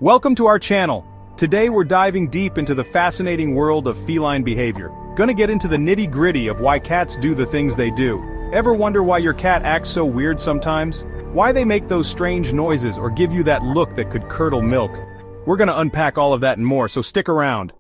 Welcome to our channel. Today we're diving deep into the fascinating world of feline behavior. Gonna get into the nitty-gritty of why cats do the things they do. Ever wonder why your cat acts so weird sometimes? Why they make those strange noises or give you that look that could curdle milk? We're gonna unpack all of that and more, so stick around.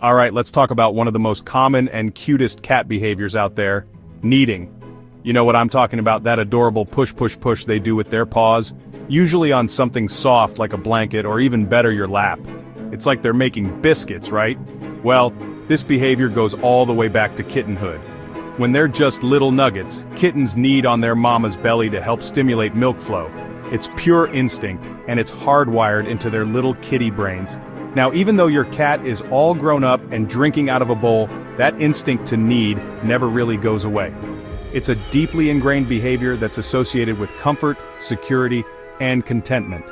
Alright, let's talk about one of the most common and cutest cat behaviors out there, kneading. You know what I'm talking about, that adorable push they do with their paws, usually on something soft like a blanket or even better, your lap. It's like they're making biscuits, right? Well, this behavior goes all the way back to kittenhood. When they're just little nuggets, kittens knead on their mama's belly to help stimulate milk flow. It's pure instinct, and it's hardwired into their little kitty brains. Now, even though your cat is all grown up and drinking out of a bowl, that instinct to knead never really goes away. It's a deeply ingrained behavior that's associated with comfort, security, and contentment.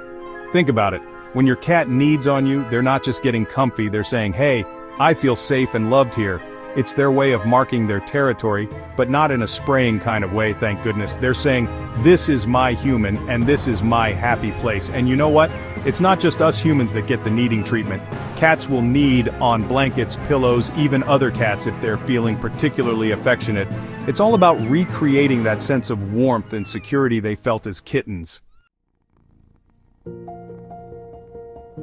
Think about it. When your cat kneads on you, they're not just getting comfy, they're saying, "Hey, I feel safe and loved here." It's their way of marking their territory, but not in a spraying kind of way, thank goodness. They're saying, "This is my human, and this is my happy place." And you know what? It's not just us humans that get the kneading treatment. Cats will knead on blankets, pillows, even other cats if they're feeling particularly affectionate. It's all about recreating that sense of warmth and security they felt as kittens.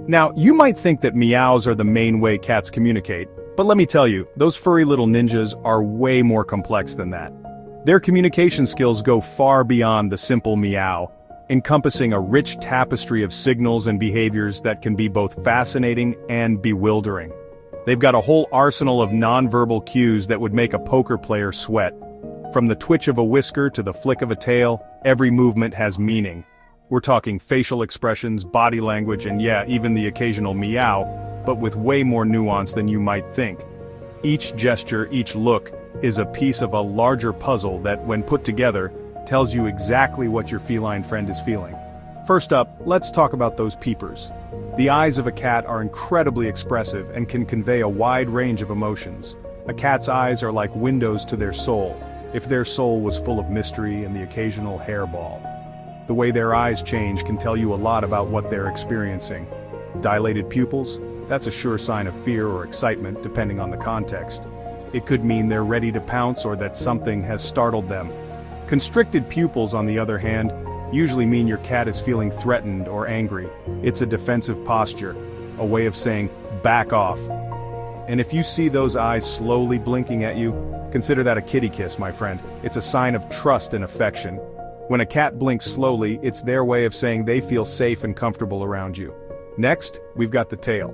Now, you might think that meows are the main way cats communicate, but let me tell you, those furry little ninjas are way more complex than that. Their communication skills go far beyond the simple meow, encompassing a rich tapestry of signals and behaviors that can be both fascinating and bewildering. They've got a whole arsenal of nonverbal cues that would make a poker player sweat. From the twitch of a whisker to the flick of a tail, every movement has meaning. We're talking facial expressions, body language, and yeah, even the occasional meow, but with way more nuance than you might think. Each gesture, each look, is a piece of a larger puzzle that, when put together, tells you exactly what your feline friend is feeling. First up, let's talk about those peepers. The eyes of a cat are incredibly expressive and can convey a wide range of emotions. A cat's eyes are like windows to their soul, if their soul was full of mystery and the occasional hairball. The way their eyes change can tell you a lot about what they're experiencing. Dilated pupils? That's a sure sign of fear or excitement, depending on the context. It could mean they're ready to pounce or that something has startled them. Constricted pupils, on the other hand, usually mean your cat is feeling threatened or angry. It's a defensive posture, a way of saying, "Back off." And if you see those eyes slowly blinking at you, consider that a kitty kiss, my friend. It's a sign of trust and affection. When a cat blinks slowly, it's their way of saying they feel safe and comfortable around you. Next, we've got the tail.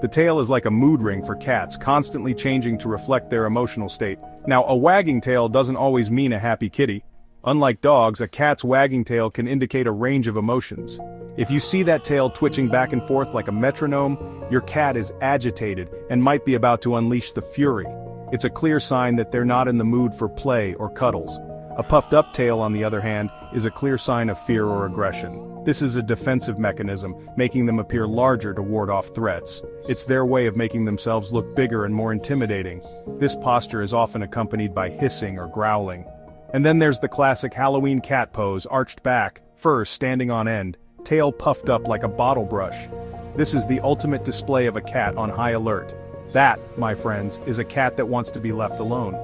The tail is like a mood ring for cats, constantly changing to reflect their emotional state. Now, a wagging tail doesn't always mean a happy kitty. Unlike dogs, a cat's wagging tail can indicate a range of emotions. If you see that tail twitching back and forth like a metronome, your cat is agitated and might be about to unleash the fury. It's a clear sign that they're not in the mood for play or cuddles. A puffed-up tail, on the other hand, is a clear sign of fear or aggression. This is a defensive mechanism, making them appear larger to ward off threats. It's their way of making themselves look bigger and more intimidating. This posture is often accompanied by hissing or growling. And then there's the classic Halloween cat pose, arched back, fur standing on end, tail puffed up like a bottle brush. This is the ultimate display of a cat on high alert. That, my friends, is a cat that wants to be left alone.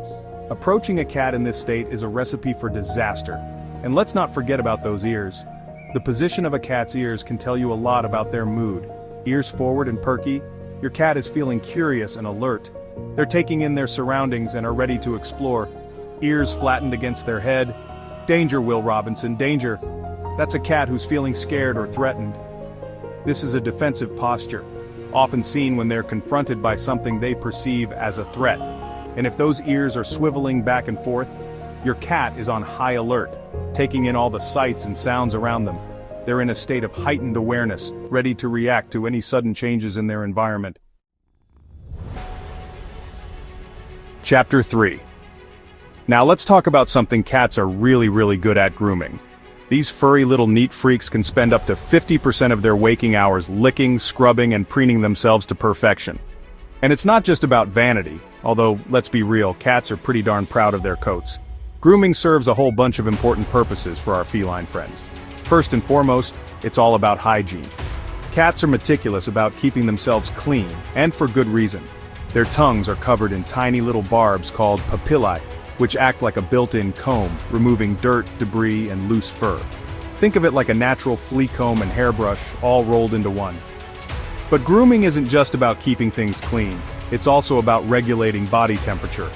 Approaching a cat in this state is a recipe for disaster. And let's not forget about those ears. The position of a cat's ears can tell you a lot about their mood. Ears forward and perky, your cat is feeling curious and alert. They're taking in their surroundings and are ready to explore. Ears flattened against their head. Danger, Will Robinson, danger. That's a cat who's feeling scared or threatened. This is a defensive posture, often seen when they're confronted by something they perceive as a threat. And if those ears are swiveling back and forth, your cat is on high alert, taking in all the sights and sounds around them. They're in a state of heightened awareness, ready to react to any sudden changes in their environment. Chapter 3. Now let's talk about something cats are really good at: grooming. These furry little neat freaks can spend up to 50% of their waking hours licking, scrubbing, and preening themselves to perfection. And it's not just about vanity, although, let's be real, cats are pretty darn proud of their coats. Grooming serves a whole bunch of important purposes for our feline friends. First and foremost, it's all about hygiene. Cats are meticulous about keeping themselves clean, and for good reason. Their tongues are covered in tiny little barbs called papillae, which act like a built-in comb, removing dirt, debris, and loose fur. Think of it like a natural flea comb and hairbrush, all rolled into one. But grooming isn't just about keeping things clean, it's also about regulating body temperature.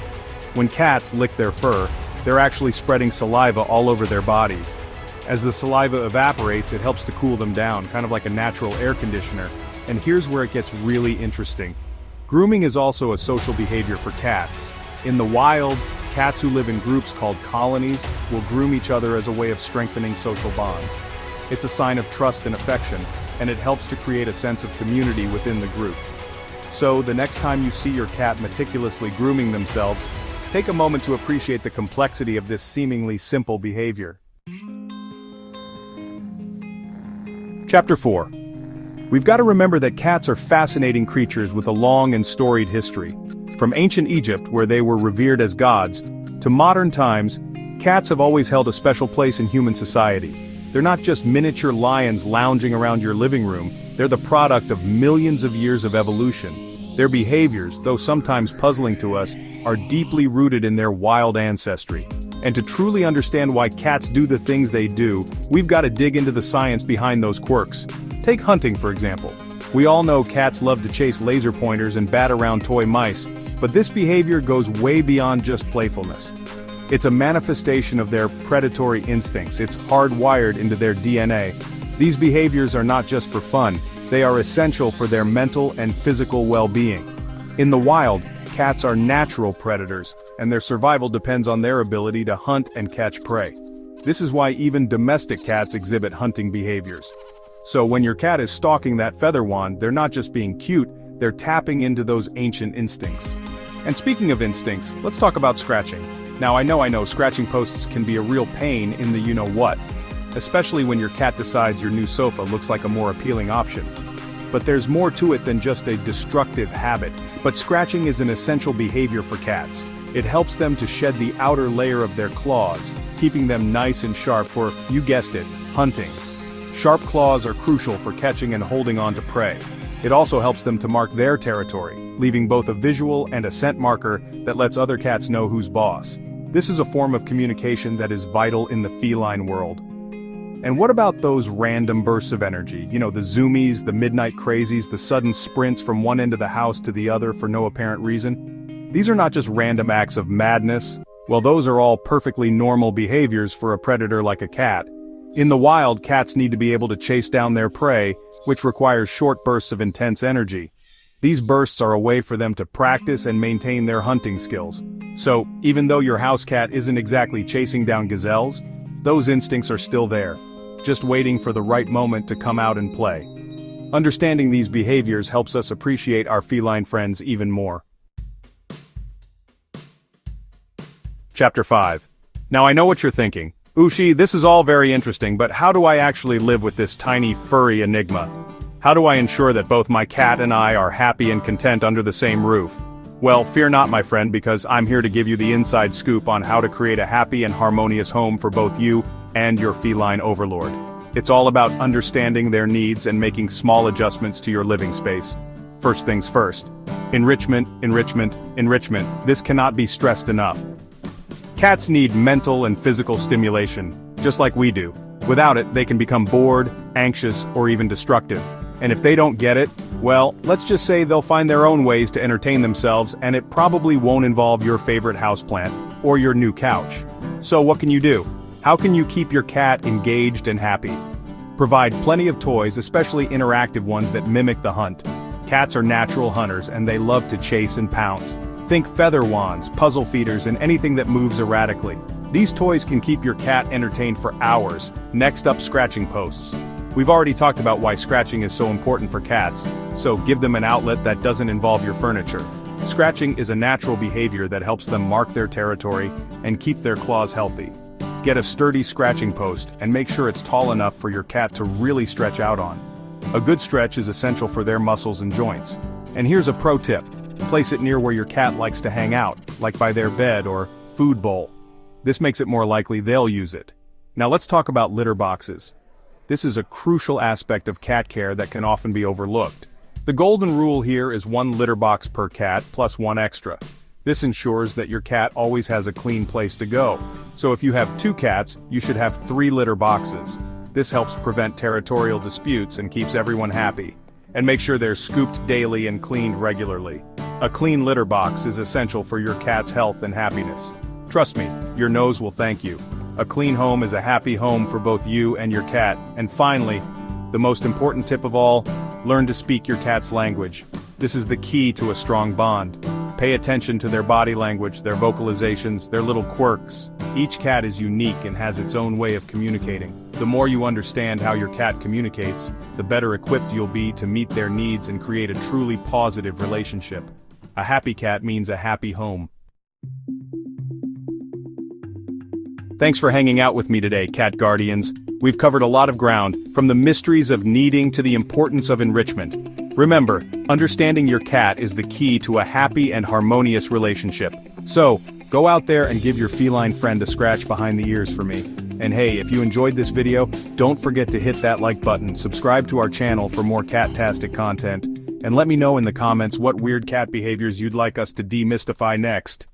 When cats lick their fur, they're actually spreading saliva all over their bodies. As the saliva evaporates, it helps to cool them down, kind of like a natural air conditioner. And here's where it gets really interesting. Grooming is also a social behavior for cats. In the wild, cats who live in groups called colonies will groom each other as a way of strengthening social bonds. It's a sign of trust and affection, and it helps to create a sense of community within the group. So, the next time you see your cat meticulously grooming themselves, take a moment to appreciate the complexity of this seemingly simple behavior. Chapter 4. We've got to remember that cats are fascinating creatures with a long and storied history. From ancient Egypt, where they were revered as gods, to modern times, cats have always held a special place in human society. They're not just miniature lions lounging around your living room, they're the product of millions of years of evolution. Their behaviors, though sometimes puzzling to us, are deeply rooted in their wild ancestry. And to truly understand why cats do the things they do, we've got to dig into the science behind those quirks. Take hunting, for example. We all know cats love to chase laser pointers and bat around toy mice, but this behavior goes way beyond just playfulness. It's a manifestation of their predatory instincts. It's hardwired into their DNA. These behaviors are not just for fun, they are essential for their mental and physical well-being. In the wild, cats are natural predators, and their survival depends on their ability to hunt and catch prey. This is why even domestic cats exhibit hunting behaviors. So when your cat is stalking that feather wand, they're not just being cute, they're tapping into those ancient instincts. And speaking of instincts, let's talk about scratching. Now I know scratching posts can be a real pain in the you-know-what, especially when your cat decides your new sofa looks like a more appealing option. But there's more to it than just a destructive habit. But scratching is an essential behavior for cats. It helps them to shed the outer layer of their claws, keeping them nice and sharp for, you guessed it, hunting. Sharp claws are crucial for catching and holding on to prey. It also helps them to mark their territory, leaving both a visual and a scent marker that lets other cats know who's boss. This is a form of communication that is vital in the feline world. And what about those random bursts of energy? You know, the zoomies, the midnight crazies, the sudden sprints from one end of the house to the other for no apparent reason? These are not just random acts of madness. Well, those are all perfectly normal behaviors for a predator like a cat. In the wild, cats need to be able to chase down their prey, which requires short bursts of intense energy. These bursts are a way for them to practice and maintain their hunting skills. So, even though your house cat isn't exactly chasing down gazelles, those instincts are still there, just waiting for the right moment to come out and play. Understanding these behaviors helps us appreciate our feline friends even more. Chapter 5. Now I know what you're thinking. Ushi, this is all very interesting, but how do I actually live with this tiny furry enigma? How do I ensure that both my cat and I are happy and content under the same roof? Well, fear not, my friend, because I'm here to give you the inside scoop on how to create a happy and harmonious home for both you and your feline overlord. It's all about understanding their needs and making small adjustments to your living space. First things first. Enrichment, enrichment, enrichment. This cannot be stressed enough. Cats need mental and physical stimulation, just like we do. Without it, they can become bored, anxious, or even destructive. And if they don't get it, well, let's just say they'll find their own ways to entertain themselves, and it probably won't involve your favorite houseplant or your new couch. So what can you do? How can you keep your cat engaged and happy? Provide plenty of toys, especially interactive ones that mimic the hunt. Cats are natural hunters, and they love to chase and pounce. Think feather wands, puzzle feeders, and anything that moves erratically. These toys can keep your cat entertained for hours. Next up, scratching posts. We've already talked about why scratching is so important for cats, so give them an outlet that doesn't involve your furniture. Scratching is a natural behavior that helps them mark their territory and keep their claws healthy. Get a sturdy scratching post and make sure it's tall enough for your cat to really stretch out on. A good stretch is essential for their muscles and joints. And here's a pro tip. Place it near where your cat likes to hang out, like by their bed or food bowl. This makes it more likely they'll use it. Now let's talk about litter boxes. This is a crucial aspect of cat care that can often be overlooked. The golden rule here is 1 litter box per cat plus 1 extra. This ensures that your cat always has a clean place to go. So if you have 2 cats, you should have 3 litter boxes. This helps prevent territorial disputes and keeps everyone happy. And make sure they're scooped daily and cleaned regularly. A clean litter box is essential for your cat's health and happiness. Trust me, your nose will thank you. A clean home is a happy home for both you and your cat. And finally, the most important tip of all, learn to speak your cat's language. This is the key to a strong bond. Pay attention to their body language, their vocalizations, their little quirks. Each cat is unique and has its own way of communicating. The more you understand how your cat communicates, the better equipped you'll be to meet their needs and create a truly positive relationship. A happy cat means a happy home. Thanks for hanging out with me today, cat guardians. We've covered a lot of ground, from the mysteries of kneading to the importance of enrichment. Remember, understanding your cat is the key to a happy and harmonious relationship. So, go out there and give your feline friend a scratch behind the ears for me. And hey, if you enjoyed this video, don't forget to hit that like button, subscribe to our channel for more cat-tastic content, and let me know in the comments what weird cat behaviors you'd like us to demystify next.